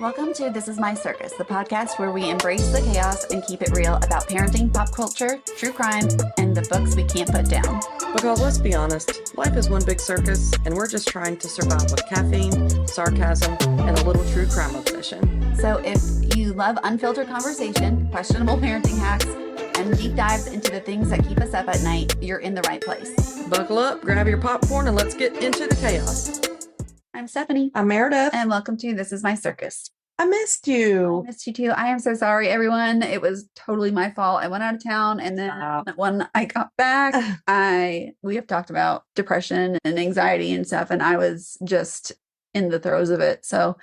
Welcome to This Is My Circus, the podcast where we embrace the chaos and keep it real about parenting, pop culture, true crime, and the books we can't put down. Because let's be honest, life is one big circus, and we're just trying to survive with caffeine, sarcasm, and a little true crime obsession. So if you love unfiltered conversation, questionable parenting hacks, and deep dives into the things that keep us up at night, you're in the right place. Buckle up, grab your popcorn, and let's get into the chaos. I'm Stefanie. I'm Meredith. And welcome to This Is My Circus. I missed you. I missed you too. I am so sorry, everyone. It was totally my fault. I went out of town, and then when I got back, we have talked about depression and anxiety and stuff, and I was just in the throes of it. So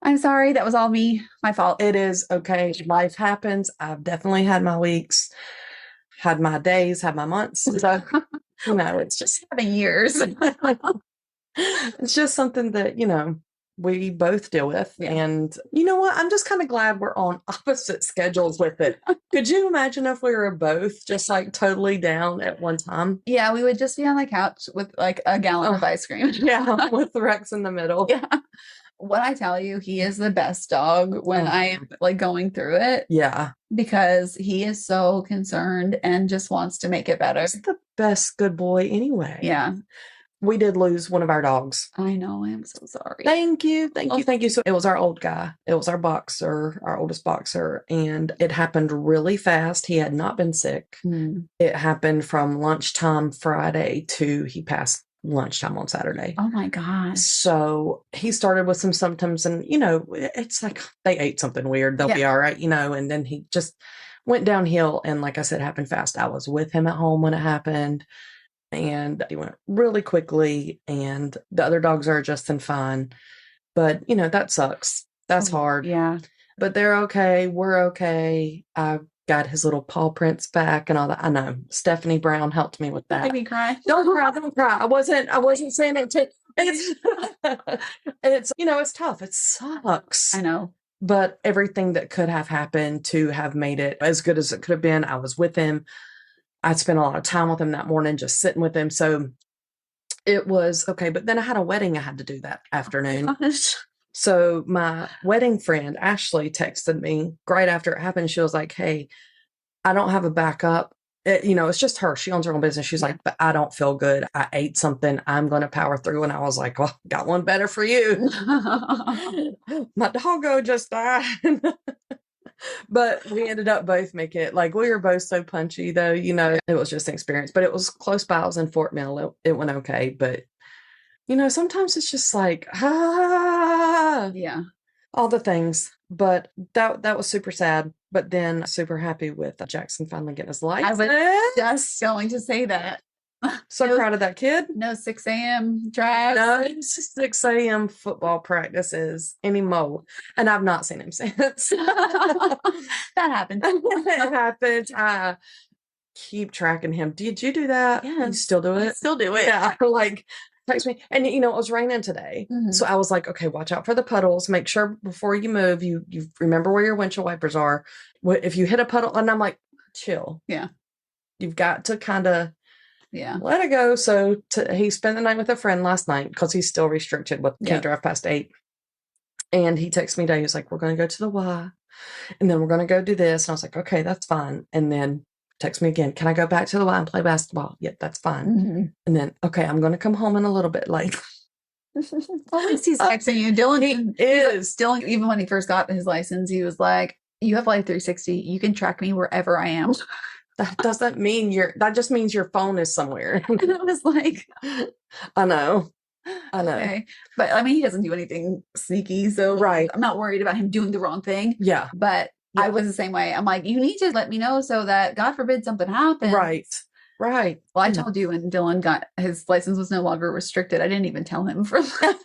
I'm sorry. That was all me. My fault. It is okay. Life happens. I've definitely had my weeks, had my days, had my months. So, it's just having years. It's just something that, we both deal with. Yeah. And you know what? I'm just kind of glad we're on opposite schedules with it. Could you imagine if we were both just like totally down at one time? Yeah, we would just be on the couch with like a gallon of ice cream. Yeah, with the Rex in the middle. Yeah. When I tell you, he is the best dog when I am like going through it. Yeah. Because he is so concerned and just wants to make it better. He's the best good boy anyway. Yeah. We did lose one of our dogs. I know. I'm so sorry. Thank you. So it was our old guy. It was our boxer, our oldest boxer. And it happened really fast. He had not been sick. It happened from lunchtime Friday to he passed lunchtime on Saturday. Oh my gosh. So he started with some symptoms and, it's like they ate something weird. They'll be all right, and then he just went downhill. And like I said, it happened fast. I was with him at home when it happened. And he went really quickly, and the other dogs are adjusting fine. But, that sucks. That's hard. Yeah. But they're okay. We're okay. I got his little paw prints back and all that. I know. Stephanie Brown helped me with that. Make me cry. Don't cry. I wasn't saying it to it's tough. It sucks. I know. But everything that could have happened to have made it as good as it could have been, I was with him. I spent a lot of time with him that morning, just sitting with him. So it was okay. But then I had a wedding I had to do that afternoon. So my wedding friend, Ashley, texted me right after it happened. She was like, hey, I don't have a backup. It's just her. She owns her own business. She's like, but I don't feel good. I ate something. I'm going to power through. And I was like, well, got one better for you. My doggo just died. But we ended up both making it. Like, we were both so punchy, though, it was just an experience. But it was close by. I was in Fort Mill. It went okay. But, sometimes it's just like, yeah, all the things. But that was super sad. But then super happy with Jackson finally getting his license. I was just going to say that. So proud of that kid. No 6 a.m. drives. No 6 a.m. football practices anymore. And I've not seen him since. That happened. It happened. I keep tracking him. Did you do that? Yeah. You still do it? I still do it. Yeah. Like, text me. And, it was raining today. Mm-hmm. So I was like, okay, watch out for the puddles. Make sure before you move, you remember where your windshield wipers are. If you hit a puddle, and I'm like, chill. Yeah. You've got to kind of let it go. So he spent the night with a friend last night because he's still restricted with can't drive past 8. And he texted me today. He was like, we're going to go to the Y and then we're going to go do this. And I was like, okay, that's fine. And then text me again. Can I go back to the Y and play basketball? Yep, that's fine. Mm-hmm. And then, okay, I'm going to come home in a little bit late. At least he's texting you. Dylan is still, even when he first got his license, he was like, you have Life 360. You can track me wherever I am. That doesn't mean that just means your phone is somewhere. And I was like, I know. Okay. But I mean, he doesn't do anything sneaky. So I'm not worried about him doing the wrong thing. Yeah. But I was the same way. I'm like, you need to let me know so that God forbid something happens. Right. Well, I told you when Dylan got his license was no longer restricted. I didn't even tell him for that.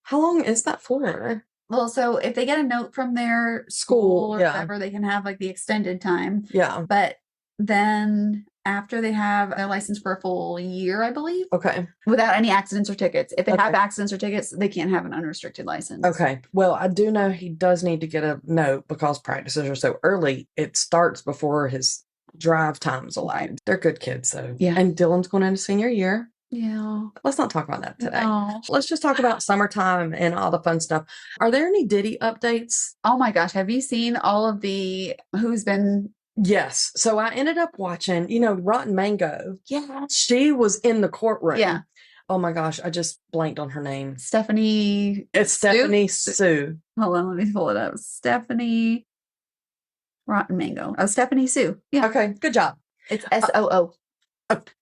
How long is that for? Well, so if they get a note from their school or whatever, they can have like the extended time. Yeah. But then after they have their license for a full year, I believe. Okay. Without any accidents or tickets. If they have accidents or tickets, they can't have an unrestricted license. Okay. Well, I do know he does need to get a note because practices are so early. It starts before his drive time's allowed. They're good kids, though. Yeah. And Dylan's going into senior year. Yeah. Let's not talk about that today. No. Let's just talk about summertime and all the fun stuff. Are there any Diddy updates? Oh my gosh. Have you seen all of the who's been? Yes. So I ended up watching, Rotten Mango. Yeah. She was in the courtroom. Yeah. Oh my gosh, I just blanked on her name. Stefanie. It's Stephanie Sue. Hold on, let me pull it up. Stephanie Rotten Mango. Oh, Stephanie Sue. Yeah. Okay, good job. It's SOO.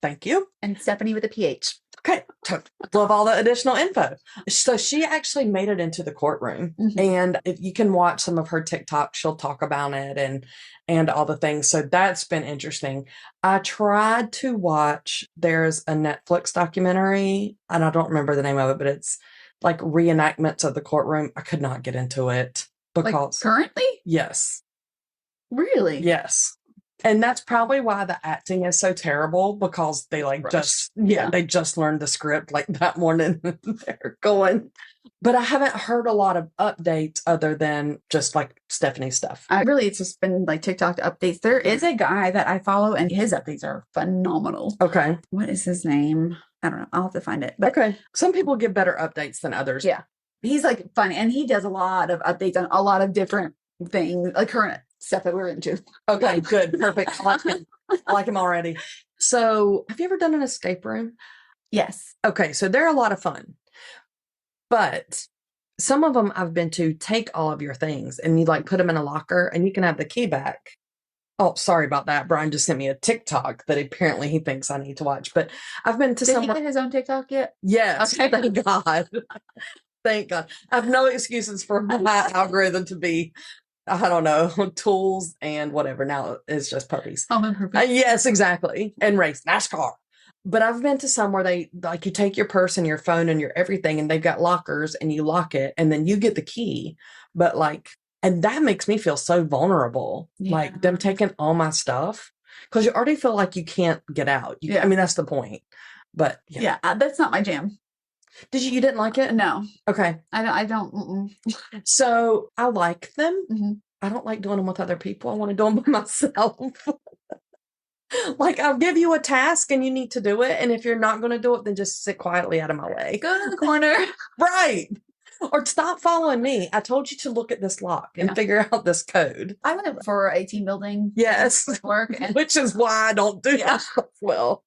Thank you. And Stephanie with a PH. Okay, love all the additional info. So she actually made it into the courtroom, and if you can watch some of her TikTok, she'll talk about it and all the things. So that's been interesting. I tried to watch. There's a Netflix documentary, and I don't remember the name of it, but it's like reenactments of the courtroom. I could not get into it because like currently, yes, really, yes. And that's probably why the acting is so terrible, because they they just learned the script like that morning. They're going. But I haven't heard a lot of updates other than just like Stephanie's stuff. It's just been like TikTok updates. There is a guy that I follow and his updates are phenomenal. Okay. What is his name? I don't know. I'll have to find it. But okay. Some people give better updates than others. Yeah. He's like funny, and he does a lot of updates on a lot of different things, like current stuff that we're into. Okay, good. Perfect. I like him. I like him already. So have you ever done an escape room? Yes. Okay, so they're a lot of fun. But some of them I've been to take all of your things and you like put them in a locker and you can have the key back. Oh, sorry about that. Brian just sent me a TikTok that apparently he thinks I need to watch. But I've been to Did he get his own TikTok yet? Yes. Okay. Thank God. Thank God. I have no excuses for my algorithm to be, I don't know, tools and whatever. Now it's just puppies. Home improvement. Yes, exactly. And race, NASCAR. But I've been to some where they like you take your purse and your phone and your everything, and they've got lockers and you lock it and then you get the key. But like, and that makes me feel so vulnerable. Yeah. Like them taking all my stuff, because you already feel like you can't get out. I mean, that's the point. But yeah, that's not my jam. You didn't like it? No. Okay. I don't. So I like them. Mm-hmm. I don't like doing them with other people. I want to do them by myself. Like, I'll give you a task and you need to do it. And if you're not going to do it, then just sit quietly out of my way. Go to the corner. Right. Or stop following me. I told you to look at this lock and figure out this code. I went for a team building. Yes. Work. Which is why I don't do that well.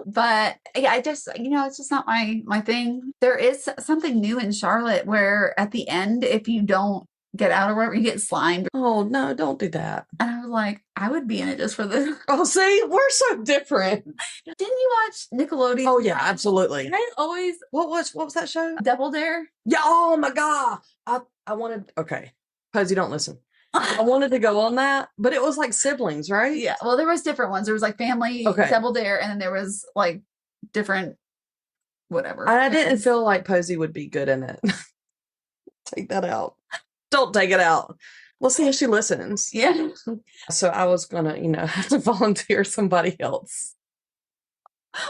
But yeah, I just, it's just not my thing. There is something new in Charlotte where at the end, if you don't get out or whatever, you get slimed. Oh, no, don't do that. And I was like, I would be in it just for this. Oh, see, we're so different. Didn't you watch Nickelodeon? Oh, yeah, absolutely. I always. What was that show? Double Dare? Yeah, oh my God. I wanted, okay, Posey, don't listen. I wanted to go on that, but it was like siblings, right? Yeah. Well, there was different ones. There was like Family, Double Dare, and then there was like different whatever. I didn't feel like Posey would be good in it. Take that out. Don't take it out. We'll see if she listens. Yeah. So I was gonna, have to volunteer somebody else.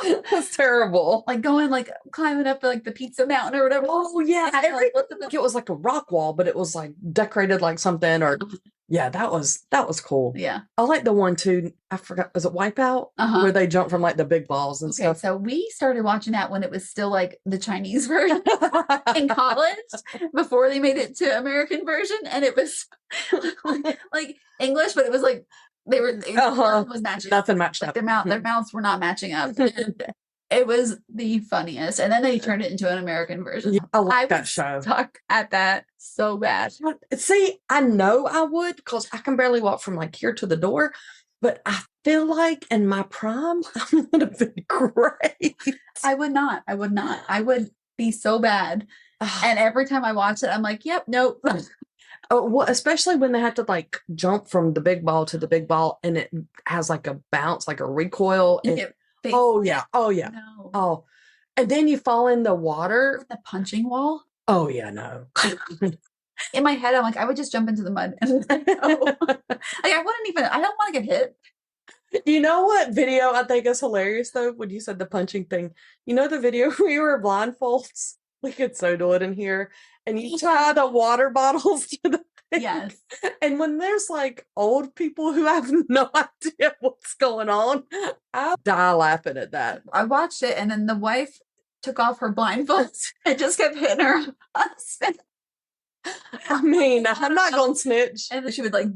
That's terrible. Like going, like climbing up like the pizza mountain or whatever. Oh yeah. It was like a rock wall, but it was like decorated like something, or yeah, that was cool. Yeah. I like the one too. I forgot, was it Wipeout? Where they jump from like the big balls and stuff. So we started watching that when it was still like the Chinese version in college before they made it to American version, and it was like English, but it was like was matching. Nothing matched like up. Their mouths were not matching up. It was the funniest, and then they turned it into an American version. Yeah, I like that show. Stuck at that so bad. See, I know I would, because I can barely walk from like here to the door, but I feel like in my prime, I would have been great. I would not. I would be so bad. And every time I watch it, I'm like, yep, nope. Oh, well, especially when they have to like jump from the big ball to the big ball, and it has like a bounce, like a recoil. Oh yeah. No. Oh, and then you fall in the water. The punching wall. Oh yeah, no. In my head, I'm like, I would just jump into the mud and go. I don't want to get hit. You know what video I think is hilarious though? When you said the punching thing, the video where you were blindfolds? We could so do it in here. And you tie the water bottles to the Yes. And when there's like old people who have no idea what's going on, I die laughing at that. I watched it, and then the wife took off her blindfolds and just kept hitting her husband. I mean, I'm not going to snitch. And then she would like,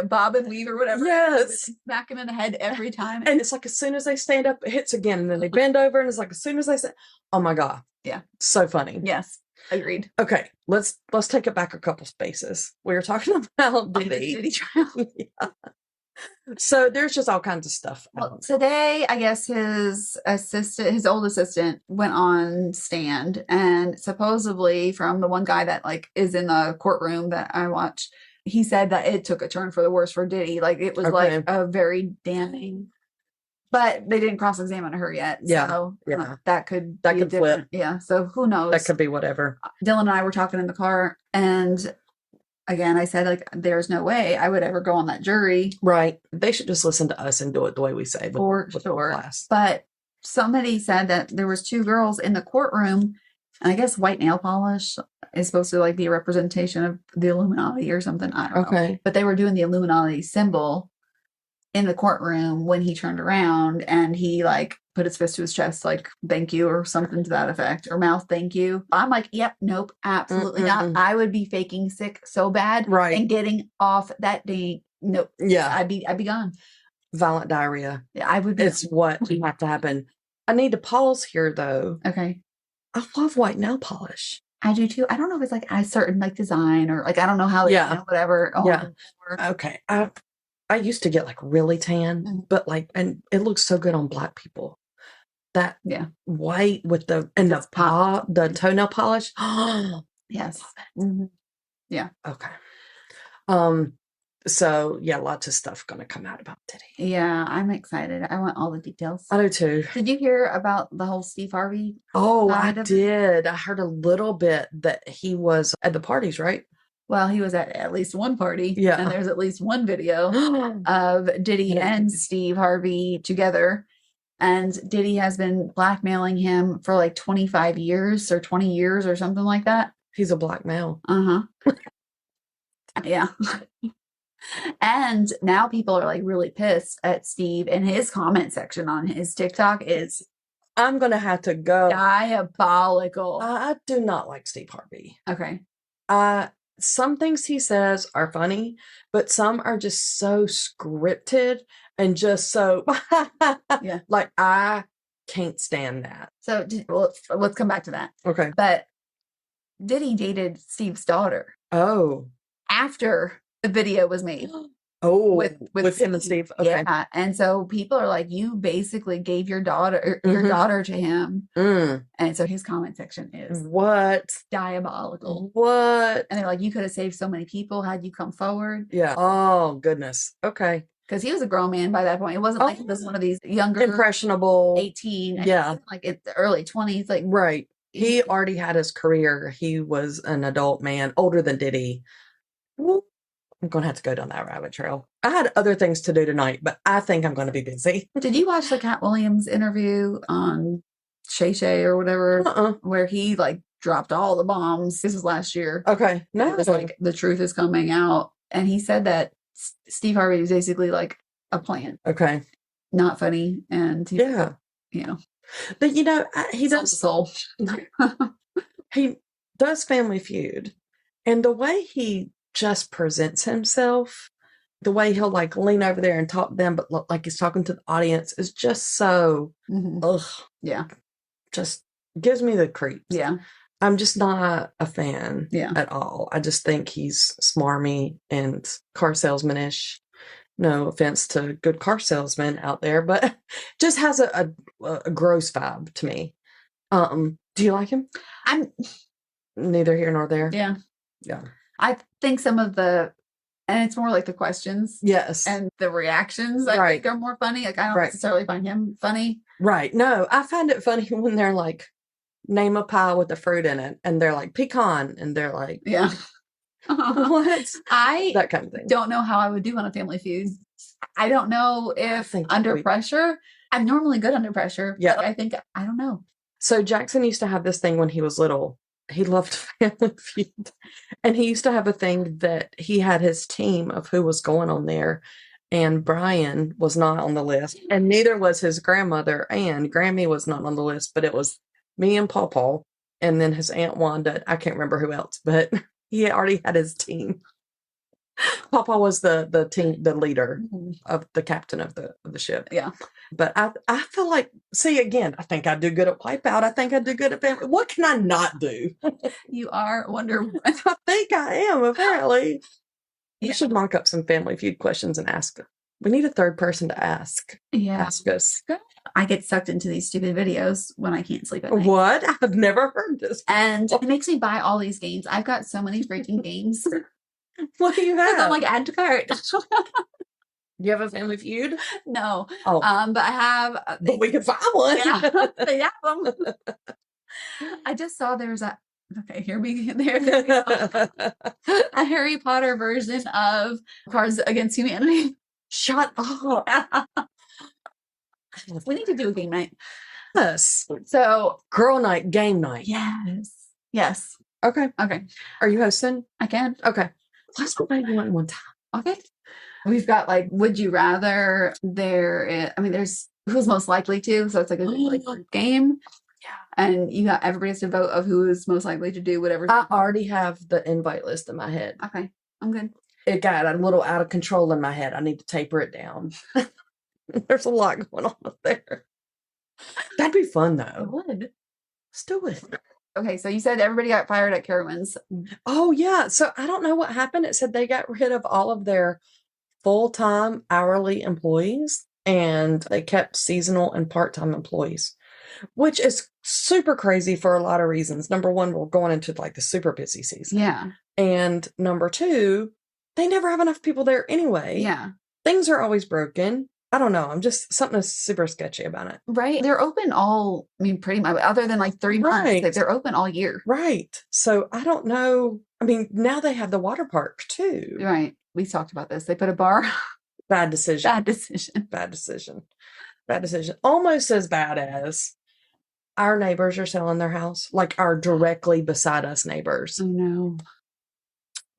bob and weave or whatever. Yes. Smack him in the head every time. And it's like as soon as they stand up, it hits again. And then they bend over, and it's like as soon as they say, oh my God. Yeah. So funny. Yes. Agreed. Okay. Let's take it back a couple spaces. We were talking about Diddy. Diddy trial. Yeah. So there's just all kinds of stuff. Well, today, I guess his old assistant went on stand, and supposedly from the one guy that like is in the courtroom that I watched, he said that it took a turn for the worse for Diddy. Like it was like a very damning, but they didn't cross-examine her yet. Yeah. So that could flip. Yeah. So who knows? That could be whatever. Dylan and I were talking in the car, and again, I said, like, there's no way I would ever go on that jury. Right. They should just listen to us and do it the way we say. For sure. But somebody said that there was 2 girls in the courtroom, and I guess white nail polish is supposed to like be a representation of the Illuminati or something. I don't know. But they were doing the Illuminati symbol in the courtroom when he turned around, and he like put his fist to his chest, like, thank you, or something to that effect, or mouth, thank you. I'm like, yep, nope, absolutely not. I would be faking sick so bad. Right. And getting off that day. Nope. Yeah. I'd be gone. Violent diarrhea. Yeah, I would be. It's what would have to happen. I need to pause here though. Okay. I love white nail polish. I do too. I don't know if it's like a certain like design or like, I don't know how, whatever. Okay. I used to get like really tan, but like, and it looks so good on Black people. That white with the toenail polish. Yes. Mm-hmm. Yeah. Okay. So yeah, lots of stuff gonna come out about Diddy. Yeah, I'm excited. I want all the details. I do too. Did you hear about the whole Steve Harvey? Oh, I did. I heard a little bit that he was at the parties, right? Well, he was at least one party. Yeah. And there's at least one video of Diddy and Steve Harvey together. And Diddy has been blackmailing him for like 25 years or 20 years or something like that. He's a black male. Uh-huh. Yeah. And now people are like really pissed at Steve, and his comment section on his TikTok is, I'm going to have to go. Diabolical. I do not like Steve Harvey. Okay. Some things he says are funny, but some are just so scripted and just so, like, I can't stand that. So let's come back to that. Okay. But Diddy dated Steve's daughter. Oh. After the video was made. Oh, with him and Steve. Okay. Yeah. And so people are like, you basically gave your daughter to him. And so his comment section is what? Diabolical. What? And they're like, you could have saved so many people had you come forward. Yeah. Oh, goodness. Okay. Because he was a grown man by that point. It wasn't like he was one of these younger, impressionable, 18. Yeah. Like in the early 20s. Like, right. He already had his career. He was an adult man, older than Diddy. Well, I'm going to have to go down that rabbit trail. I had other things to do tonight, but I think I'm going to be busy. Did you watch the Cat Williams interview on Shay Shay or whatever, where he like dropped all the bombs? This is last year. Okay. No. It was like the truth is coming out. And he said that Steve Harvey was basically like a plant. Okay. Not funny. And yeah. You know. But you know, he does soul. He does Family Feud. And the way he just presents himself, the way he'll like lean over there and talk to them, but look like he's talking to the audience is just so yeah, just gives me the creeps. Yeah, I'm just not a fan at all. I just think he's smarmy and car salesman-ish. No offense to good car salesmen out there, but just has a gross vibe to me. Do you like him? I'm neither here nor there. Yeah. Yeah. I think some of and it's more like the questions. Yes. And the reactions, I think are more funny. Like, I don't necessarily find him funny. Right. No, I find it funny when they're like, name a pie with a fruit in it. And they're like, pecan. And they're like, yeah. What? That kind of thing. Don't know how I would do on a Family Feud. I don't know if under pressure. I'm normally good under pressure. Yeah. But I don't know. So Jackson used to have this thing when he was little he loved Family Feud. And he used to have a thing that he had his team of who was going on there. And Brian was not on the list. And neither was his grandmother. And Grammy was not on the list. But it was me and Paw. And then his Aunt Wanda. I can't remember who else. But he already had his team. Papa was the leader of the captain of the ship. Yeah. But I feel like, see, again, I think I do good at Wipeout. I think I do good at Family. What can I not do? You are Wonder Woman. I think I am, apparently. Yeah. We should mock up some Family Feud questions and ask. We need a third person to ask. Yeah. Ask us. I get sucked into these stupid videos when I can't sleep at night. What? I've never heard this. And it makes me buy all these games. I've got so many freaking games. What do you have? I'm like, add to cart. You have a Family Feud? No. Oh. But I have. But we can find one. Yeah, they have them. I just saw there's a. Okay, here we go. A Harry Potter version of Cards Against Humanity. Shut up. We need to do a game night. Yes. So, girl night, game night. Yes. Yes. Okay. Okay. Are you hosting? I can. Okay. Let's go play one time. Okay. We've got like, would you rather? There's who's most likely to. So it's like a game. Yeah. And you got everybody has to vote of who is most likely to do whatever. I already have the invite list in my head. Okay. I'm good. It got a little out of control in my head. I need to taper it down. There's a lot going on up there. That'd be fun though. It would. Let's do it. Okay, so you said everybody got fired at Carowinds. Oh yeah. So I don't know what happened. It said they got rid of all of their full-time hourly employees and they kept seasonal and part-time employees, which is super crazy for a lot of reasons. Number one, we're going into like the super busy season. Yeah. And number two, they never have enough people there anyway. Yeah. Things are always broken. I don't know. I'm just something is super sketchy about it. Right. They're open pretty much, other than like 3 months. Like, they're open all year. Right. So I don't know. I mean, now they have the water park too. Right. We talked about this. They put a bar. Bad decision. Bad decision. Bad decision. Bad decision. Almost as bad as our neighbors are selling their house, like our directly beside us neighbors. Oh no.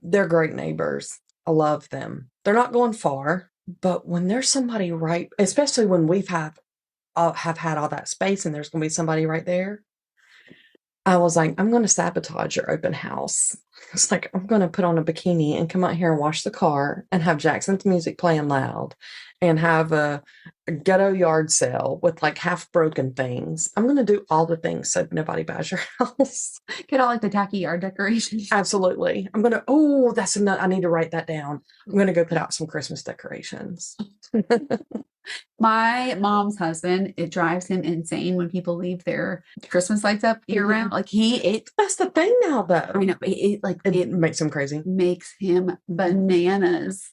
They're great neighbors. I love them. They're not going far, but when there's somebody right, especially when have had all that space and there's going to be somebody right there, I was like, I'm going to sabotage your open house. It's like, I'm going to put on a bikini and come out here and wash the car and have Jackson's music playing loud and have a ghetto yard sale with like half broken things. I'm going to do all the things so nobody buys your house. Get all like the tacky yard decorations. Absolutely. I'm going to, that's enough. I need to write that down. I'm going to go put out some Christmas decorations. My mom's husband, it drives him insane when people leave their Christmas lights up year round. Like that's the thing now though. I know it makes him crazy. Makes him bananas.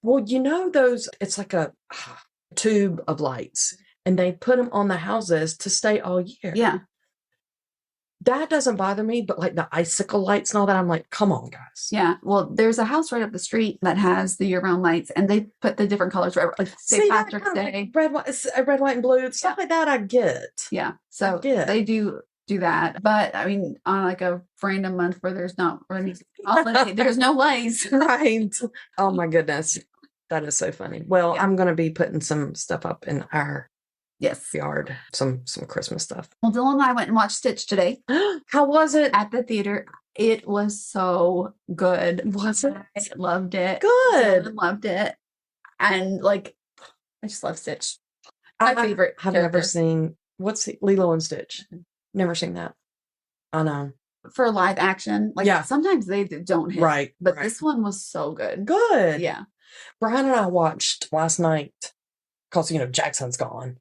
Well, it's like a tube of lights and they put them on the houses to stay all year. Yeah. That doesn't bother me, but like the icicle lights and all that, I'm like, come on, guys. Yeah. Well, there's a house right up the street that has the year-round lights, and they put the different colors, like St. Patrick's Day, like red, white, and blue, stuff like that. I get. Yeah. So they do that, but I mean, on like a random month where there's not any holiday, there's no lights. Right. Oh my goodness, that is so funny. Well, I'm going to be putting some stuff up in our yard, some Christmas stuff. Well, Dylan and I went and watched Stitch today. How was it? At the theater. It was so good. Was it? I loved it. Good. Dylan loved it. And like, I just love Stitch. My favorite. I've never seen, Lilo and Stitch. Never seen that. I know. For live action. Like sometimes they don't hit. Right. But this one was so good. Good. Yeah. Brian and I watched last night because, Jackson's gone.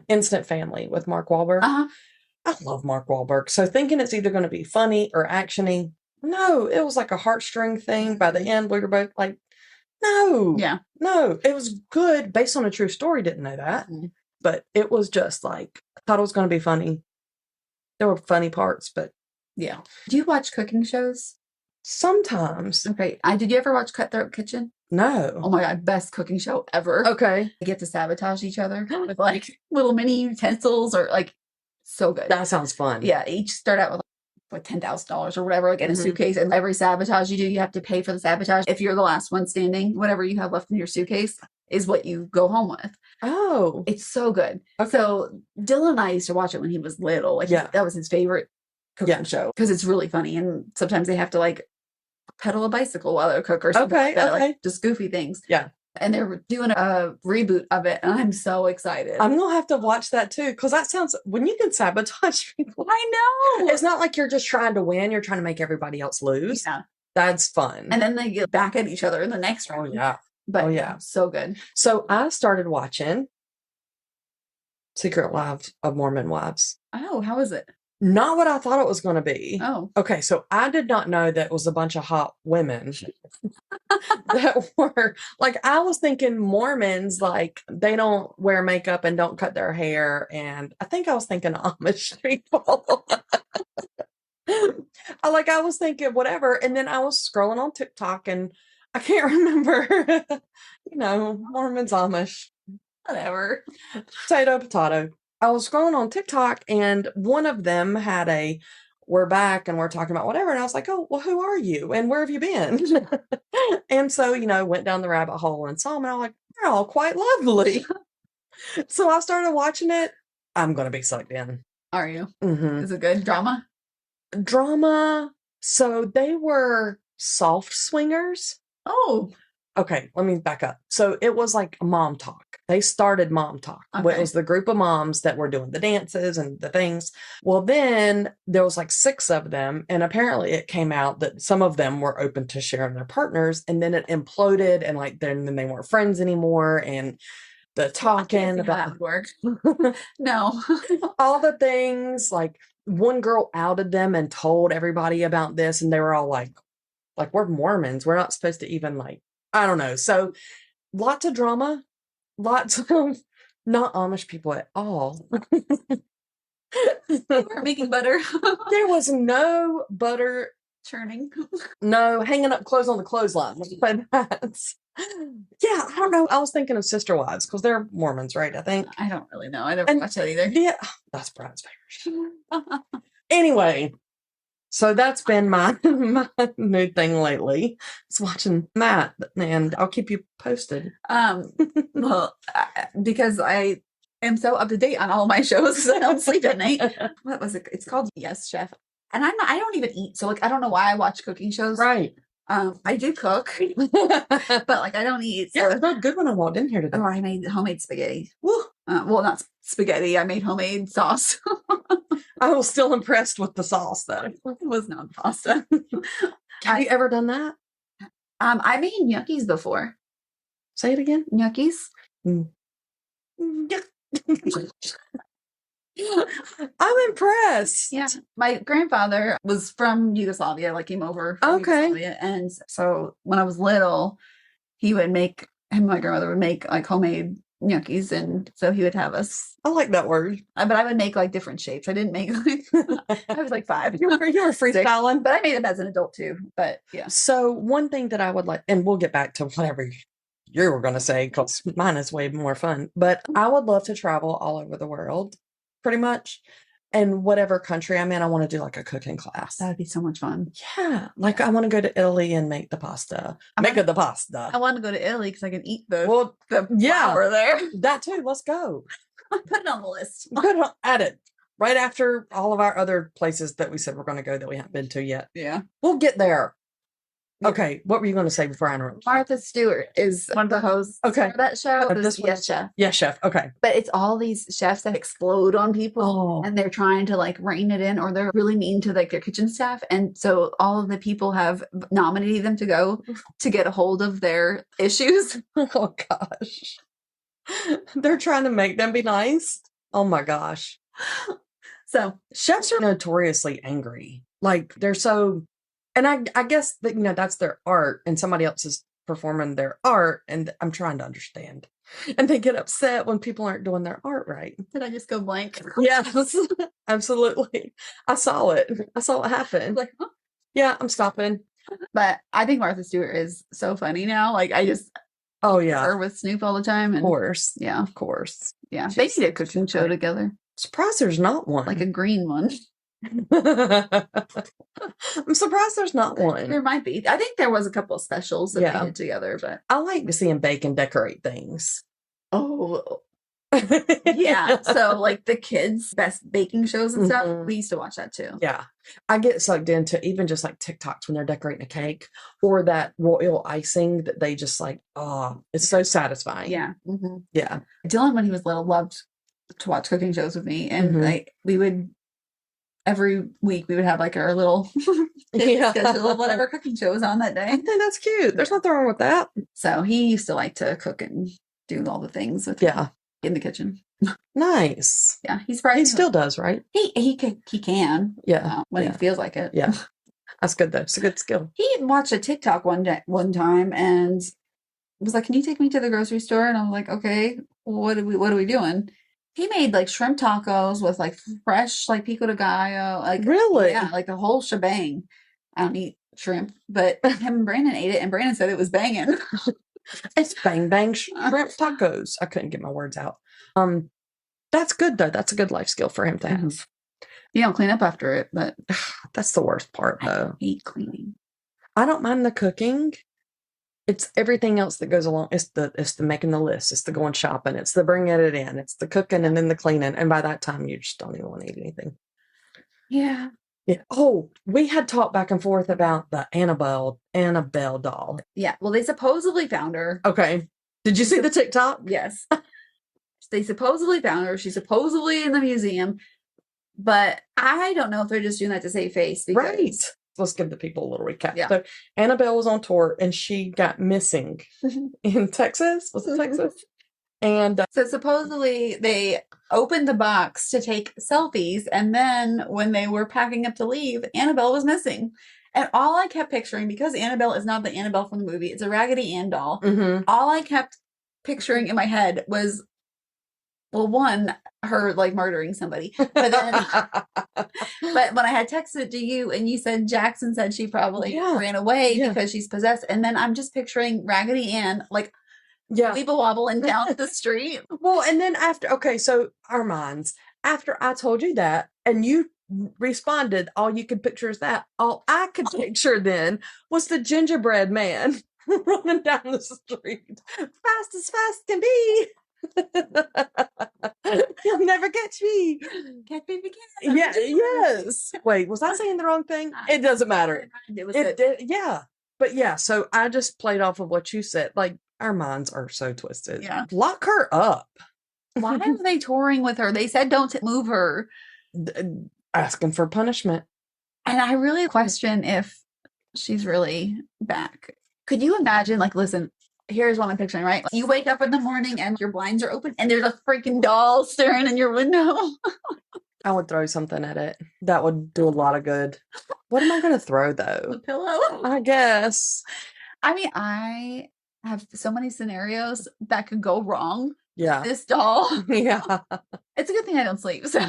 Instant Family with Mark Wahlberg. I love Mark Wahlberg. So thinking it's either going to be funny or actiony. No, it was like a heartstring thing. By the end, we were both like, no. Yeah. No, it was good based on a true story. Didn't know that. Mm-hmm. But it was just like, I thought it was going to be funny. There were funny parts, but yeah. Do you watch cooking shows? Sometimes. Okay. Did you ever watch Cutthroat Kitchen? No. Oh my God, best cooking show ever. Okay. They get to sabotage each other with like little mini utensils or like So good. That sounds fun. Yeah, each start out with like $10,000 or whatever, like in a suitcase. And every sabotage you do, you have to pay for the sabotage. If you're the last one standing, whatever you have left in your suitcase is what you go home with. Oh, it's so good. Okay. So Dylan and I used to watch it when he was little. Like that was his favorite cooking show because it's really funny. And sometimes they have to like pedal a bicycle while they're cook or something like that, like just goofy things. Yeah. And they're doing a reboot of it, and I'm so excited. I'm gonna have to watch that too, because that sounds when you can sabotage people. I know. It's not like you're just trying to win; you're trying to make everybody else lose. Yeah, that's fun. And then they get back at each other in the next round. Oh yeah, but so good. So I started watching Secret Lives of Mormon Wives. Oh, how is it? Not what I thought it was going to be. Oh. Okay, so I did not know that it was a bunch of hot women that were, like, I was thinking Mormons, like, they don't wear makeup and don't cut their hair, and I think I was thinking Amish people. I was thinking whatever, and then I was scrolling on TikTok, and I can't remember, Mormons, Amish, whatever. Potato. I was scrolling on TikTok and one of them had we're back and we're talking about whatever. And I was like, oh, well, who are you? And where have you been? And so, went down the rabbit hole and saw them. And I'm like, they're all quite lovely. So I started watching it. I'm going to be sucked in. Are you? Mm-hmm. Is it good? Drama. So they were soft swingers. Oh. Okay, let me back up. So it was like Mom Talk. They started Mom Talk. Okay. It was the group of moms that were doing the dances and the things. Well, then there was like 6 of them. And apparently it came out that some of them were open to sharing their partners. And then it imploded and then they weren't friends anymore. And the talking about work. No. all the things, like one girl outed them and told everybody about this. And they were all like, we're Mormons. We're not supposed to even I don't know. So lots of drama, lots of not Amish people at all. They weren't making butter. There was no butter churning. No hanging up clothes on the clothesline. But yeah, I don't know. I was thinking of Sister Wives because they're Mormons, right? I think. I don't really know. I never watched that either. Yeah, that's Brad's favorite. Anyway. So that's been my new thing lately. It's watching Matt, and I'll keep you posted. Well, because I am so up to date on all my shows because I don't sleep at night. What was it? It's called Yes Chef, and I don't even eat, so I don't know why I watch cooking shows. Right. I do cook, but I don't eat. So. Yeah, it's not good when I walked in here today. Oh, I made homemade spaghetti. Woo. Well, not spaghetti. I made homemade sauce. I was still impressed with the sauce, though. It was not pasta. Have you ever done that? I made gnocchis before. Say it again. Gnocchis. I'm impressed. Yeah. My grandfather was from Yugoslavia, came over from Yugoslavia. And so when I was little, him and my grandmother would make homemade gnocchis, and so he would have us. I like that word. But I would make different shapes. I didn't make I was 5. You were freestyling. But I made them as an adult too. But yeah. So one thing that I would like, and we'll get back to whatever you were going to say because mine is way more fun, but I would love to travel all over the world pretty much. And whatever country I'm in, I want to do a cooking class. That would be so much fun. Yeah. I want to go to Italy and make the pasta. The pasta. I want to go to Italy because I can eat the flour there. That too. Let's go. Put it on the list. Add it right after all of our other places that we said we're going to go that we haven't been to yet. Yeah. We'll get there. Okay, what were you going to say before I interrupted? Martha Stewart is one of the hosts of that show. Yes Chef. Yes Chef. Okay. But it's all these chefs that explode on people and they're trying to rein it in, or they're really mean to their kitchen staff. And so all of the people have nominated them to go to get a hold of their issues. Oh gosh. They're trying to make them be nice. Oh my gosh. So chefs are notoriously angry. They're so... And I guess that, that's their art and somebody else is performing their art, and I'm trying to understand. And they get upset when people aren't doing their art right. Did I just go blank? Yes, absolutely. I saw it. I saw what happened. Huh? Yeah, I'm stopping. But I think Martha Stewart is so funny now. Oh yeah, her with Snoop all the time. And, of course. Yeah. Of course. Yeah. They need a cooking show together. Surprised there's not one. Like a green one. I'm surprised there's not one. There might be. I think there was a couple of specials that they did together, but I like to see him bake and decorate things. Oh, yeah. So like the kids' best baking shows and stuff, we used to watch that too. Yeah. I get sucked into even just like TikToks when they're decorating a cake or that royal icing that they just like, oh, it's so satisfying. Yeah. Yeah. Dylan, when he was little, loved to watch cooking shows with me. And like we would every week we would have like our little schedule of whatever cooking show was on that day. I think that's cute. There's nothing wrong with that. So he used to like to cook and do all the things with me in the kitchen. Nice. Yeah, he's probably he still does, right? He can. Yeah, when he feels like it. Yeah, that's good though. It's a good skill. He watched a TikTok one time and was like, "Can you take me to the grocery store?" And I was like, "Okay, what are we doing?" He made like shrimp tacos with like fresh like pico de gallo, like really, yeah, like the whole shebang. I don't eat shrimp, but him and Brandon ate it, and Brandon said it was banging. It's bang bang shrimp tacos. I couldn't get my words out. That's good though. That's a good life skill for him to have. You don't clean up after it, but that's the worst part though. I hate cleaning. I don't mind the cooking. It's everything else that goes along. It's the making the list. It's the going shopping. It's the bringing it in. It's the cooking and then the cleaning. And by that time, you just don't even want to eat anything. Yeah. Yeah. Oh, we had talked back and forth about the Annabelle doll. Yeah. Well, they supposedly found her. Okay. Did you see the TikTok? Yes. They supposedly found her. She's supposedly in the museum, but I don't know if they're just doing that to save face. Right. Let's give the people a little recap. Yeah. So Annabelle was on tour and she got missing in Texas. Was it Texas? And so supposedly they opened the box to take selfies, and then when they were packing up to leave, Annabelle was missing. And all I kept picturing, because Annabelle is not the Annabelle from the movie, it's a Raggedy Ann doll. All I kept picturing in my head was, well, one, her like murdering somebody. But then but when I had texted to you and you said Jackson said she probably ran away because she's possessed. And then I'm just picturing Raggedy Ann like weeble wobbling down the street. Well, and then so our minds, after I told you that and you responded, all you could picture is that. All I could picture then was the gingerbread man running down the street fast as fast can be. You'll never catch me. Catch me again. Yeah. Yes. Wait, was I saying the wrong thing? It doesn't matter. It was yeah. But yeah, so I just played off of what you said. Like, our minds are so twisted. Yeah. Lock her up. Why are they touring with her? They said don't move her. Asking for punishment. And I really question if she's really back. Could you imagine, like, listen, here's what I'm picturing, right? You wake up in the morning and your blinds are open and there's a freaking doll staring in your window. I would throw something at it. That would do a lot of good. What am I going to throw, though? A pillow? I guess. I mean, I have so many scenarios that could go wrong. Yeah. This doll. Yeah. It's a good thing I don't sleep. So.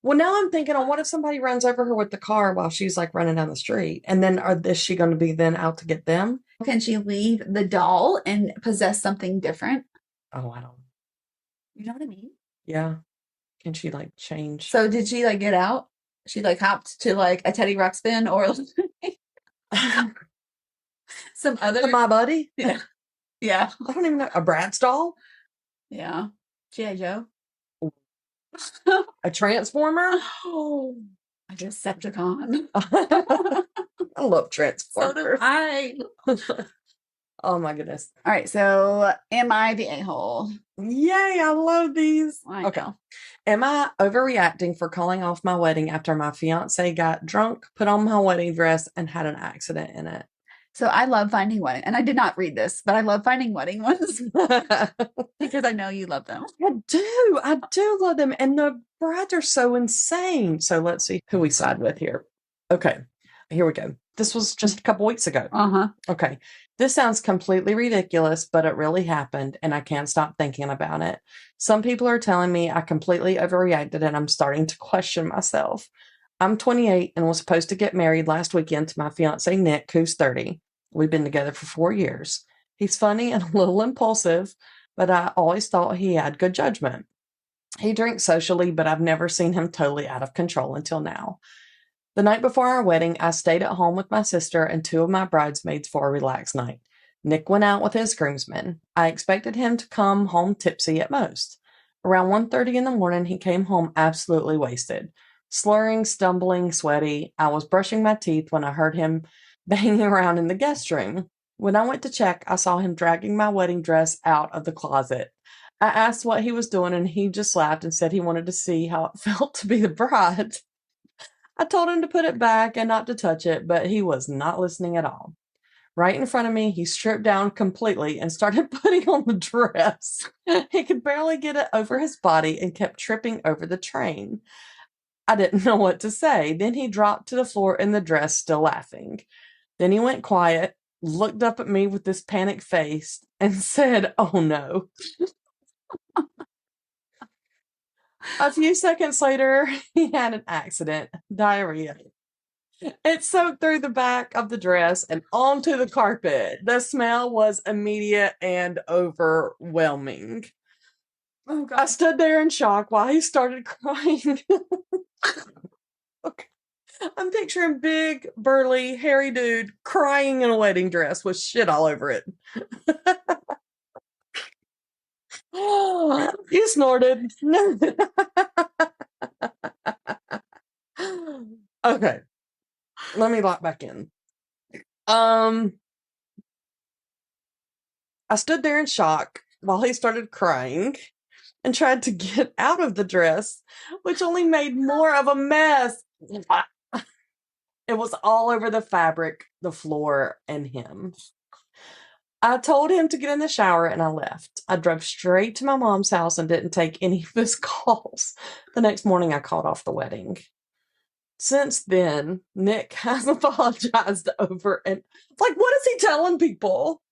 Well, now I'm thinking, what if somebody runs over her with the car while she's like running down the street? And then is she going to be then out to get them? Can she leave the doll and possess something different? Oh, I don't. You know what I mean? Yeah. Can she like change? So did she like get out? She like hopped to like a Teddy Ruxpin or some other My buddy? Yeah. Yeah. I don't even know. A Bratz doll? Yeah. G.I. Joe. A Transformer? Oh, a Decepticon. I love Transformers. So do I. Oh my goodness. All right. So am I the a-hole? Yay. I love these. Okay. Am I overreacting for calling off my wedding after my fiance got drunk, put on my wedding dress, and had an accident in it? So I love finding wedding, and I did not read this, but I love finding wedding ones because I know you love them. I do love them, and the brides are so insane. So let's see who we side with here. Okay, here we go. This was just a couple weeks ago. Okay, this sounds completely ridiculous, but it really happened, and I can't stop thinking about it. Some people are telling me I completely overreacted, and I'm starting to question myself. I'm 28 and was supposed to get married last weekend to my fiance, Nick, who's 30. We've been together for 4 years. He's funny and a little impulsive, but I always thought he had good judgment. He drinks socially, but I've never seen him totally out of control until now. The night before our wedding, I stayed at home with my sister and 2 of my bridesmaids for a relaxed night. Nick went out with his groomsmen. I expected him to come home tipsy at most. Around 1:30 in the morning, he came home absolutely wasted. Slurring, stumbling, sweaty. I was brushing my teeth when I heard him banging around in the guest room. When I went to check, I saw him dragging my wedding dress out of the closet. I asked what he was doing, and he just laughed and said he wanted to see how it felt to be the bride. I told him to put it back and not to touch it, but he was not listening at all. Right in front of me, he stripped down completely and started putting on the dress. He could barely get it over his body and kept tripping over the train. I didn't know what to say. Then he dropped to the floor in the dress, still laughing. Then he went quiet, looked up at me with this panicked face, and said, "Oh no." A few seconds later, he had an accident, diarrhea. It soaked through the back of the dress and onto the carpet. The smell was immediate and overwhelming. Oh, God. I stood there in shock while he started crying. Okay. I'm picturing big, burly, hairy dude crying in a wedding dress with shit all over it. You snorted. Okay. Let me lock back in. I stood there in shock while he started crying and tried to get out of the dress, which only made more of a mess. It was all over the fabric, the floor, and him. I told him to get in the shower and I left. I drove straight to my mom's house and didn't take any of his calls. The next morning, I called off the wedding. Since then, Nick has apologized over and like, what is he telling people?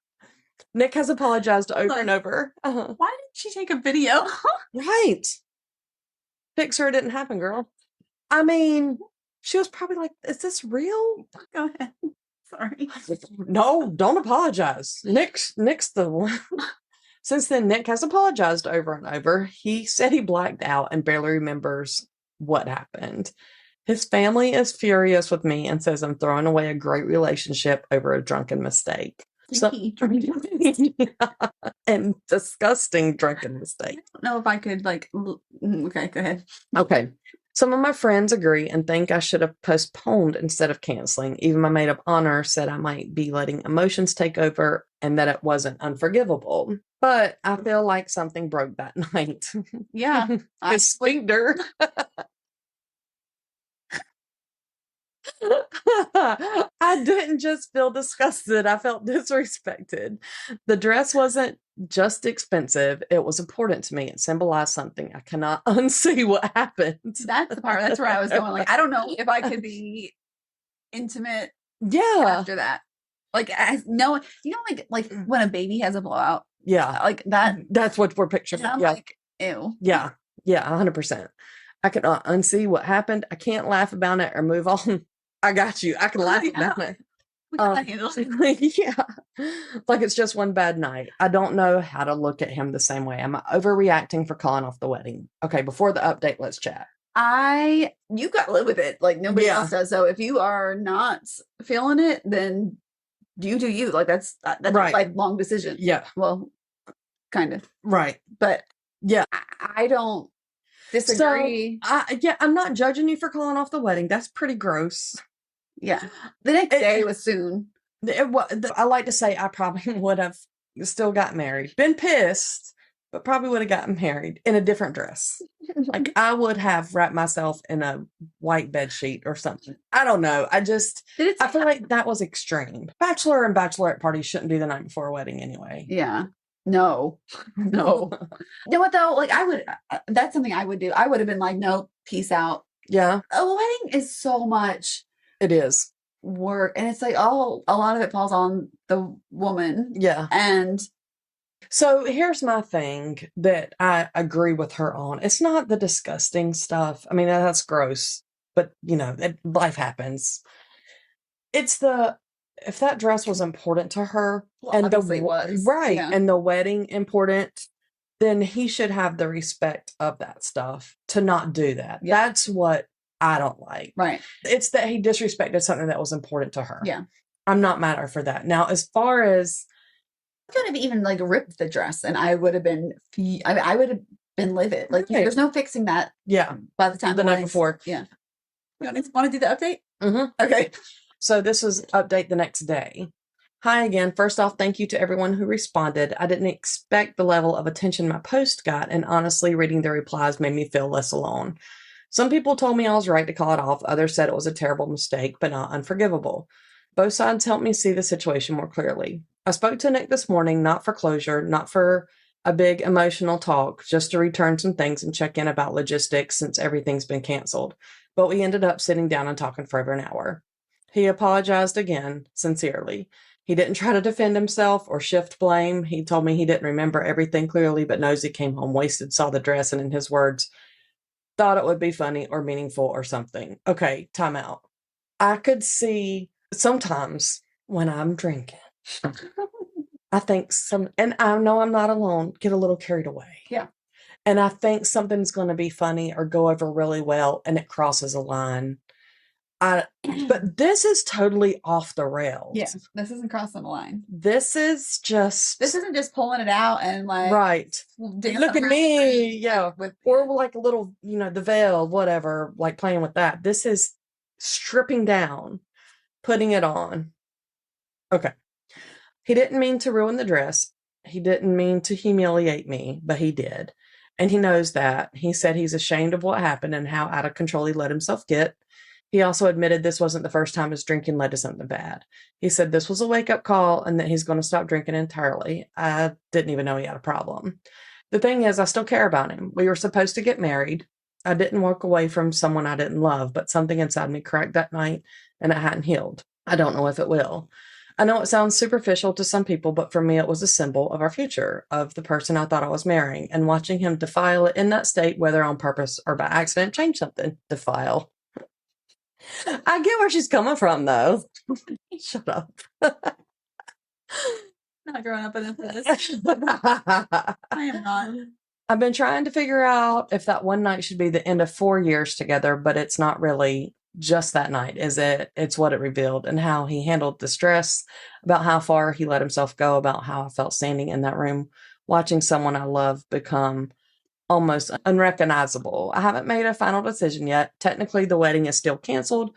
Nick has apologized over and over. Why didn't she take a video? Right. Fix her, it didn't happen, girl. I mean, she was probably like, is this real? Go ahead. Sorry. No, don't apologize. Nick's the one. Since then, Nick has apologized over and over. He said he blacked out and barely remembers what happened. His family is furious with me and says I'm throwing away a great relationship over a drunken mistake. And disgusting drunken mistake. I don't know if I could okay, go ahead. Okay. Some of my friends agree and think I should have postponed instead of canceling. Even my maid of honor said I might be letting emotions take over and that it wasn't unforgivable. But I feel like something broke that night. Yeah. His sphincter. I didn't just feel disgusted. I felt disrespected. The dress wasn't just expensive. It was important to me. It symbolized something. I cannot unsee what happened. That's the part. That's where I was going. Like, I don't know if I could be intimate after that. Like, like when a baby has a blowout. Yeah. Like that. That's what we're picturing. I'm Yeah. like, ew. Yeah. Yeah. 100%. I cannot unsee what happened. I can't laugh about it or move on. I got you. I can laugh about it. Yeah. Like it's just one bad night. I don't know how to look at him the same way. Am I overreacting for calling off the wedding? Okay, before the update, let's chat. You got to live with it. Like nobody else does. So if you are not feeling it, then you do you. Like that's right. A lifelong decision. Yeah. Well, kind of. Right. But yeah, I don't disagree. So, I'm not judging you for calling off the wedding. That's pretty gross. Yeah. The next day was soon. I like to say I probably would have still got married. Been pissed, but probably would have gotten married in a different dress. Like I would have wrapped myself in a white bed sheet or something. I don't know. I feel like that was extreme. Bachelor and bachelorette parties shouldn't be the night before a wedding anyway. Yeah. No. You know what though? Like that's something I would do. I would have been like, no, peace out. Yeah. A wedding is so much. It is work. And it's like, a lot of it falls on the woman. Yeah. And so here's my thing that I agree with her on. It's not the disgusting stuff. I mean, that's gross, but life happens. It's if that dress was important to her and the was right. Yeah. And the wedding important, then he should have the respect of that stuff to not do that. Yeah. That's what I don't like. Right. It's that he disrespected something that was important to her. Yeah. I'm not mad at her for that. Now, as far as I could have even like ripped the dress and I would have been, I would have been livid. Like, there's no fixing that. Yeah. By the time the night before. Yeah. You want to do the update? Mm-hmm. Okay. So this was update the next day. Hi again. First off, thank you to everyone who responded. I didn't expect the level of attention my post got, and honestly, reading the replies made me feel less alone. Some people told me I was right to call it off. Others said it was a terrible mistake, but not unforgivable. Both sides helped me see the situation more clearly. I spoke to Nick this morning, not for closure, not for a big emotional talk, just to return some things and check in about logistics since everything's been canceled. But we ended up sitting down and talking for over an hour. He apologized again, sincerely. He didn't try to defend himself or shift blame. He told me he didn't remember everything clearly, but knows he came home wasted, saw the dress, and in his words, thought it would be funny or meaningful or something. Okay, time out. I could see sometimes when I'm drinking, I think and I know I'm not alone, get a little carried away. Yeah. And I think something's going to be funny or go over really well, and it crosses a line. But this is totally off the rails. Yeah, this isn't crossing the line. This isn't just pulling it out and like, right. Look at me. Yeah. Or like a little, the veil, whatever, like playing with that. This is stripping down, putting it on. Okay. He didn't mean to ruin the dress. He didn't mean to humiliate me, but he did. And he knows that. He said he's ashamed of what happened and how out of control he let himself get. He also admitted this wasn't the first time his drinking led to something bad. He said this was a wake-up call and that he's going to stop drinking entirely. I didn't even know he had a problem. The thing is, I still care about him. We were supposed to get married. I didn't walk away from someone I didn't love, but something inside me cracked that night and it hadn't healed. I don't know if it will. I know it sounds superficial to some people, but for me, it was a symbol of our future, of the person I thought I was marrying, and watching him defile it in that state, whether on purpose or by accident, change something. Defile. I get where she's coming from, though. Shut up. Not growing up in this. I am not. I've been trying to figure out if that one night should be the end of 4 years together, but it's not really just that night, is it? It's what it revealed and how he handled the stress, about how far he let himself go, about how I felt standing in that room, watching someone I love become almost unrecognizable. I haven't made a final decision yet. Technically, the wedding is still canceled,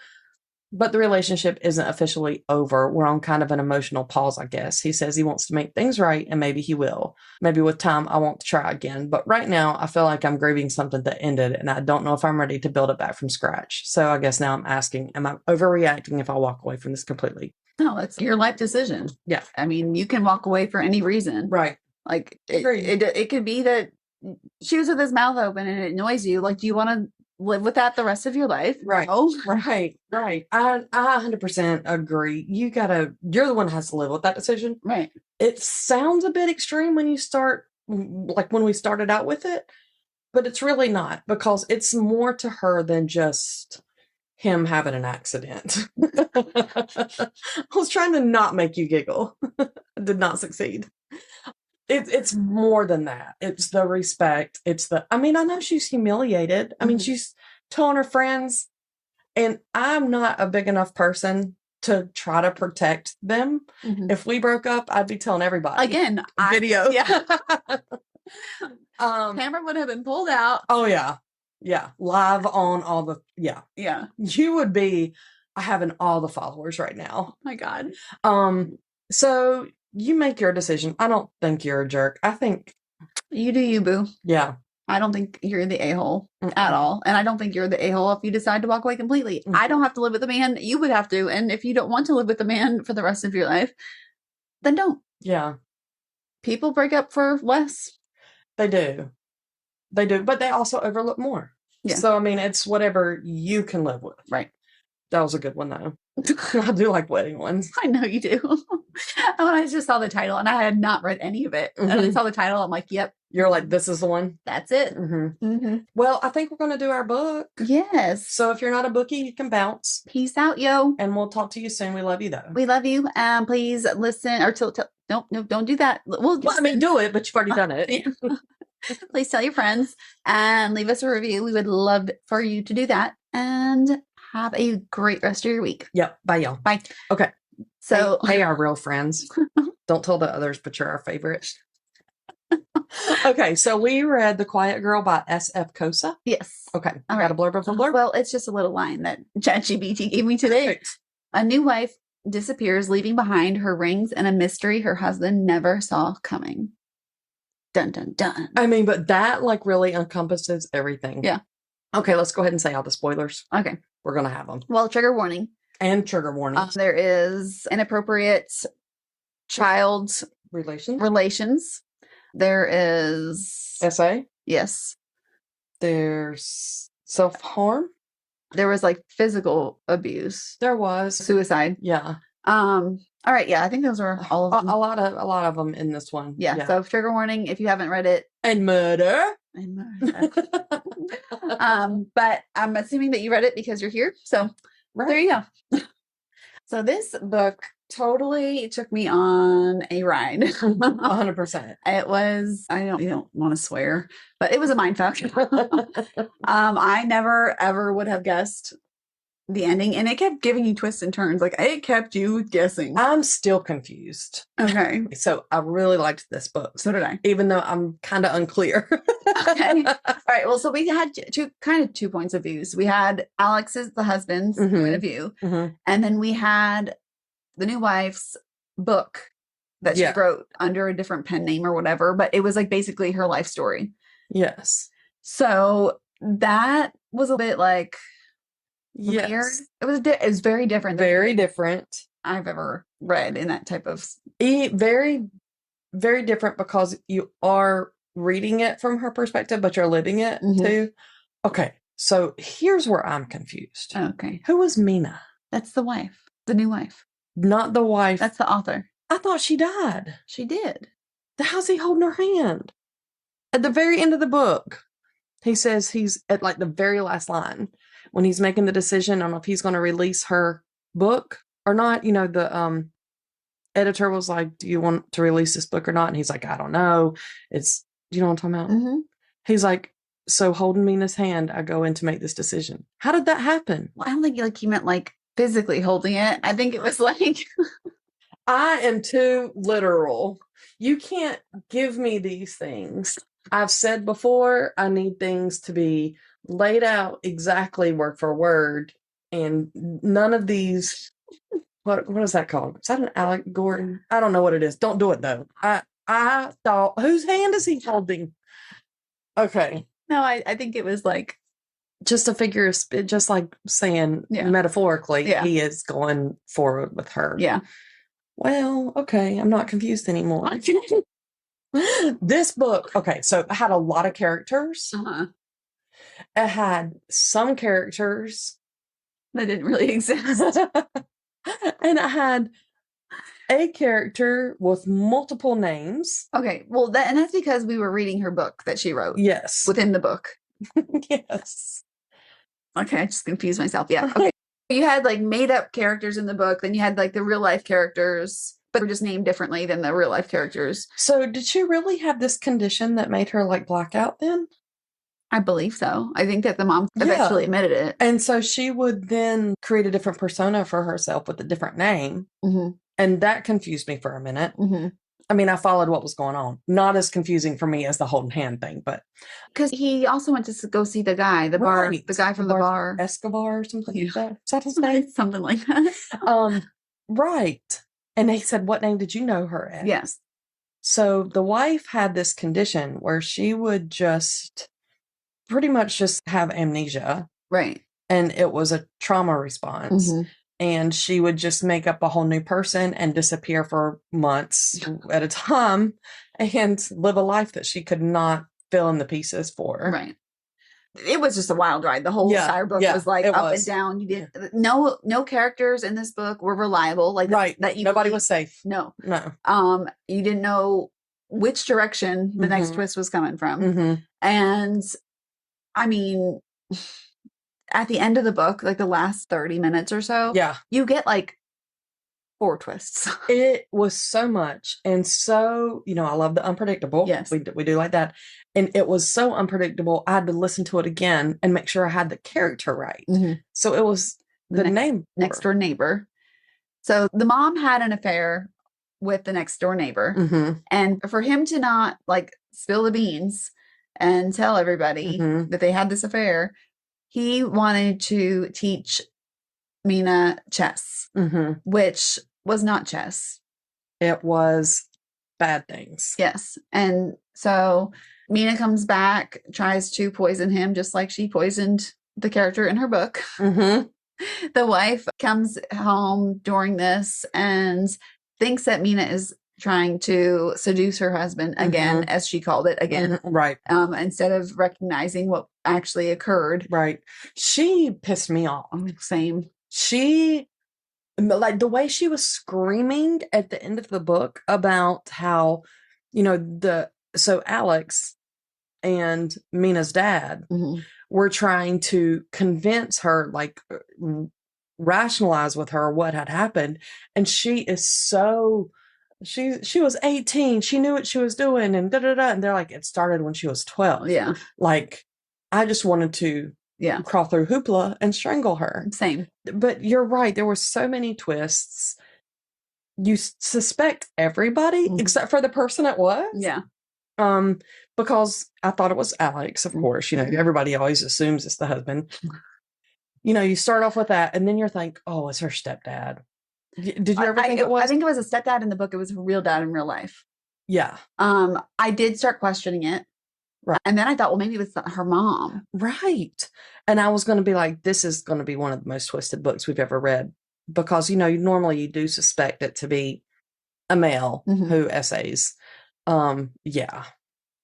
but the relationship isn't officially over. We're on kind of an emotional pause, I guess. He says he wants to make things right, and maybe he will. Maybe with time, I want to try again. But right now, I feel like I'm grieving something that ended, and I don't know if I'm ready to build it back from scratch. So I guess now I'm asking, am I overreacting if I walk away from this completely? No, it's your life decision. Yeah. I mean, you can walk away for any reason. Right. Like, it could be that she was with his mouth open and it annoys you. Like, do you want to live with that the rest of your life? Right. No. Right. I 100% agree. You're the one who has to live with that decision. Right. It sounds a bit extreme when you start, like when we started out with it, but it's really not, because it's more to her than just him having an accident. I was trying to not make you giggle. I did not succeed. It's more than that. It's the respect. I know she's humiliated. I mean, she's telling her friends, and I'm not a big enough person to try to protect them. If we broke up, I'd be telling everybody. Again, video. Yeah. Camera would have been pulled out. Oh yeah. Yeah. Live on all the, yeah. Yeah. You would be having all the followers right now. Oh my God. So you make your decision. I don't think you're a jerk. I think you do you, boo. Yeah. I don't think you're the a-hole at all. And I don't think you're the a-hole if you decide to walk away completely. I don't have to live with the man. You would have to. And if you don't want to live with the man for the rest of your life, then don't. Yeah. People break up for less. They do. But they also overlook more. Yeah. So, I mean, it's whatever you can live with. Right. That was a good one, though. I do like wedding ones. I know you do. When I just saw the title, and I had not read any of it, and I saw the title, I'm like, yep. You're like, this is the one? That's it. Well, I think we're going to do our book. Yes. So if you're not a bookie, you can bounce. Peace out, yo. And we'll talk to you soon. We love you, though. We love you. Please listen, or don't do that. Well, I mean, do it, but you've already done it. Please tell your friends and leave us a review. We would love for you to do that. And have a great rest of your week. Yep. Bye, y'all. Bye. Okay. So, hey, our real friends. Don't tell the others, but you're our favorites. Okay, so we read The Quiet Girl by S.F. Kosa. Yes. Okay. All Got a blurb of a blurb? Well, it's just a little line that ChatGPT gave me today. Perfect. A new wife disappears, leaving behind her rings and a mystery her husband never saw coming. Dun, dun, dun. I mean, but that like really encompasses everything. Yeah. Okay, let's go ahead and say all the spoilers. Okay. We're going to have them. Well, trigger warning. And trigger warnings. There is inappropriate child relations. There is SA. Yes. There's self-harm. There was like physical abuse. There was suicide. Yeah. All right. Yeah, I think those are all of them. A lot of them in this one. Yeah. So trigger warning if you haven't read it. And murder. But I'm assuming that you read it because you're here. So there you go. So this book totally took me on a ride. 100%. It was, you don't want to swear, but it was a mindfuck. I never ever would have guessed the ending, and it kept giving you twists and turns. Like it kept you guessing. I'm still confused. Okay. So I really liked this book. So did I. Even though I'm kind of unclear. Okay. All right. Well, so we had two points of views. We had Alex's, the husband's point of view. Mm-hmm. And then we had the new wife's book that she wrote under a different pen name or whatever, but it was like basically her life story. Yes. So that was a bit like weird. It was very different. Very different. I've ever read in that type of. Very, very different because you are reading it from her perspective, but you're living it too. Okay. So here's where I'm confused. Okay. Who was Mina? That's the wife. The new wife. Not the wife. That's the author. I thought she died. She did. How's he holding her hand? At the very end of the book, he says he's at like the very last line when he's making the decision on if he's going to release her book or not. You know, the editor was like, do you want to release this book or not? And he's like, I don't know. You know what I'm talking about? Mm-hmm. He's like, so holding Mina's hand, I go in to make this decision. How did that happen? Well, I don't think he meant like physically holding it. I think it was like I am too literal. You can't give me these things. I've said before, I need things to be laid out exactly word for word, and none of these. What is that called? Is that an allegory? I don't know what it is. Don't do it though. I thought, whose hand is he holding? Okay. No, I think it was like just a figure of speech, just like saying metaphorically, he is going forward with her. Yeah. Well, okay. I'm not confused anymore. This book, okay, so it had a lot of characters. It had some characters that didn't really exist. And it had a character with multiple names. Okay, well, that's because we were reading her book that she wrote. Yes. Within the book. Yes. Okay, I just confused myself. Yeah. Okay. You had like made up characters in the book, then you had like the real life characters, but were just named differently than the real life characters. So did she really have this condition that made her like blackout then? I believe so. I think that the mom eventually admitted it. And so she would then create a different persona for herself with a different name. Mm-hmm. And that confused me for a minute. Mm-hmm. I mean, I followed what was going on. Not as confusing for me as the holding hand thing, but. Because he also went to go see the guy, the guy from the bar. Escobar or something like that. Is that his name? Something like that. Right. And they said, what name did you know her as? Yes. So the wife had this condition where she would just pretty much just have amnesia. Right. And it was a trauma response. Mm-hmm. And she would just make up a whole new person and disappear for months at a time and live a life that she could not fill in the pieces for. Right. It was just a wild ride. The whole entire book was like up and down. You did no characters in this book were reliable. Like nobody was safe. No. No. You didn't know which direction the next twist was coming from. Mm-hmm. And I mean, at the end of the book, like the last 30 minutes or so, you get like 4 twists. It was so much. And so, I love the unpredictable. Yes. We do like that. And it was so unpredictable. I had to listen to it again and make sure I had the character right. Mm-hmm. So it was the next door neighbor. So the mom had an affair with the next door neighbor. Mm-hmm. And for him to not like spill the beans and tell everybody that they had this affair, he wanted to teach Mina chess, which was not chess. It was bad things. Yes. And so Mina comes back, tries to poison him just like she poisoned the character in her book. The wife comes home during this and thinks that Mina is trying to seduce her husband again, as she called it again. Right. Instead of recognizing what actually occurred. Right. She pissed me off. Same. She, like the way she was screaming at the end of the book about how, so Alex and Mina's dad were trying to convince her, like rationalize with her what had happened. And she is so, she was 18. She knew what she was doing and da-da-da. And they're like, it started when she was 12. Yeah. Like, I just wanted to crawl through hoopla and strangle her. Same. But you're right. There were so many twists. You suspect everybody except for the person it was. Yeah. Because I thought it was Alex, of course. Everybody always assumes it's the husband. You start off with that, and then you're like, oh, it's her stepdad. Did you ever think it was? I think it was a stepdad in the book. It was a real dad in real life. Yeah. I did start questioning it. Right. And then I thought, well, maybe it was her mom. Right. And I was going to be like, this is going to be one of the most twisted books we've ever read. Because, normally you do suspect it to be a male who essays. Yeah.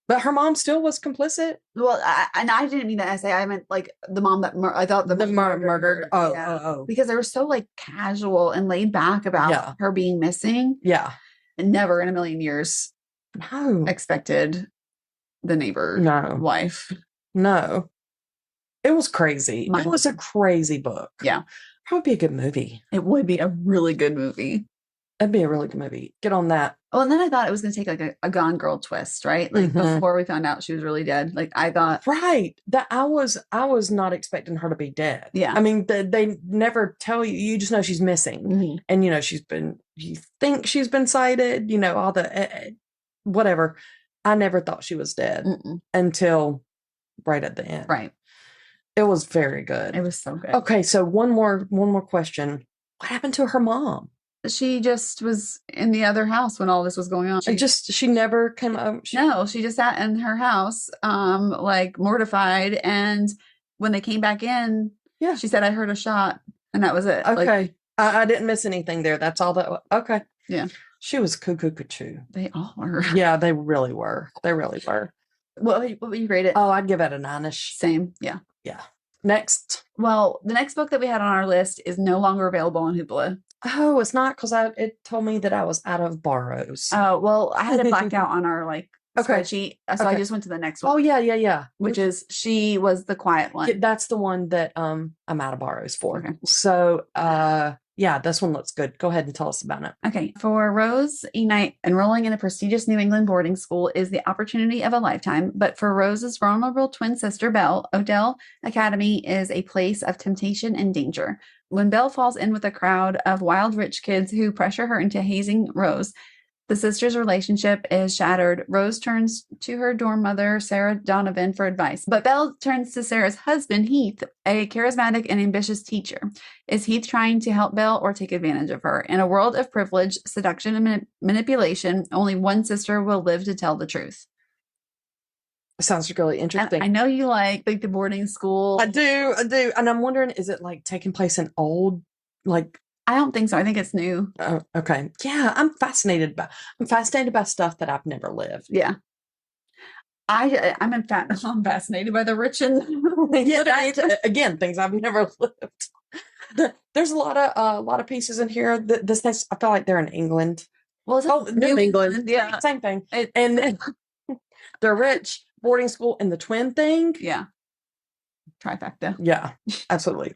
But her mom still was complicit. Well, I didn't mean that essay. I meant like the mom that I thought the murdered. Oh. Because they were so like casual and laid back about her being missing. Yeah. And never in a million years expected the neighbor wife. No. It was crazy. It was a crazy book. Yeah. Probably be a good movie. It would be a really good movie. That'd be a really good movie. Get on that. Well, and then I thought it was going to take like a Gone Girl twist, right? Like before we found out she was really dead. Like I thought, right? That I was not expecting her to be dead. Yeah. I mean, they never tell you. You just know she's missing, and you think she's been sighted. All the whatever. I never thought she was dead until right at the end. Right. It was very good. It was so good. Okay, so one more question. What happened to her mom? She just was in the other house when all this was going on. She never came up. No, she just sat in her house, like mortified. And when they came back in, she said, I heard a shot. And that was it. Okay. Like, I didn't miss anything there. That's all that. Okay. Yeah. She was cuckoo. They all were. Yeah, they really were. They really were. What would you rate it? Oh, I'd give it a 9-ish. Same. Yeah. Yeah. Next. Well, the next book that we had on our list is no longer available on Hoopla. Oh, it's not because it told me that I was out of borrows. Oh, well, I had it blacked out on our spreadsheet. So I just went to the next one. Oh, yeah. Which is She Was the Quiet One. That's the one that I'm out of borrows for. Okay. So yeah, this one looks good. Go ahead and tell us about it. Okay. For Rose Enite, enrolling in a prestigious New England boarding school is the opportunity of a lifetime. But for Rose's vulnerable twin sister, Belle, Odell Academy is a place of temptation and danger. When Belle falls in with a crowd of wild rich kids who pressure her into hazing Rose, the sisters' relationship is shattered. Rose turns to her dorm mother, Sarah Donovan, for advice. But Belle turns to Sarah's husband, Heath, a charismatic and ambitious teacher. Is Heath trying to help Belle or take advantage of her? In a world of privilege, seduction, and manipulation, only one sister will live to tell the truth. Sounds really interesting. And I know you like the boarding school. I do. And I'm wondering, is it like taking place in old, like... I don't think so. I think it's new. Oh, okay. Yeah, I'm fascinated by stuff that I've never lived. Yeah. I'm fascinated by the rich and again, things I've never lived. There's a lot of pieces in here. This I feel like they're in England. Well, it's New England. Yeah, same thing. And they're rich, boarding school, and the twin thing. Yeah. trifecta. Yeah, absolutely.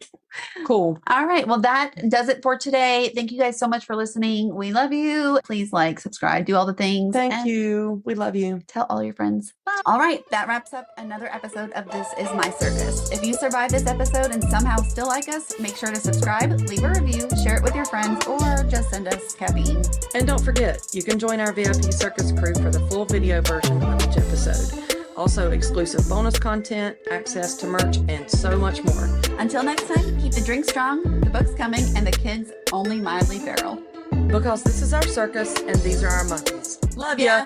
Cool. All right. Well, that does it for today. Thank you guys so much for listening. We love you. Please like, subscribe, do all the things. Thank you. We love you. Tell all your friends. Bye. All right. That wraps up another episode of This Is My Circus. If you survived this episode and somehow still like us, make sure to subscribe, leave a review, share it with your friends, or just send us caffeine. And don't forget, you can join our VIP circus crew for the full video version of each episode. Also, exclusive bonus content, access to merch, and so much more. Until next time, keep the drink strong, the books coming, and the kids only mildly feral. Because this is our circus, and these are our monkeys. Love ya!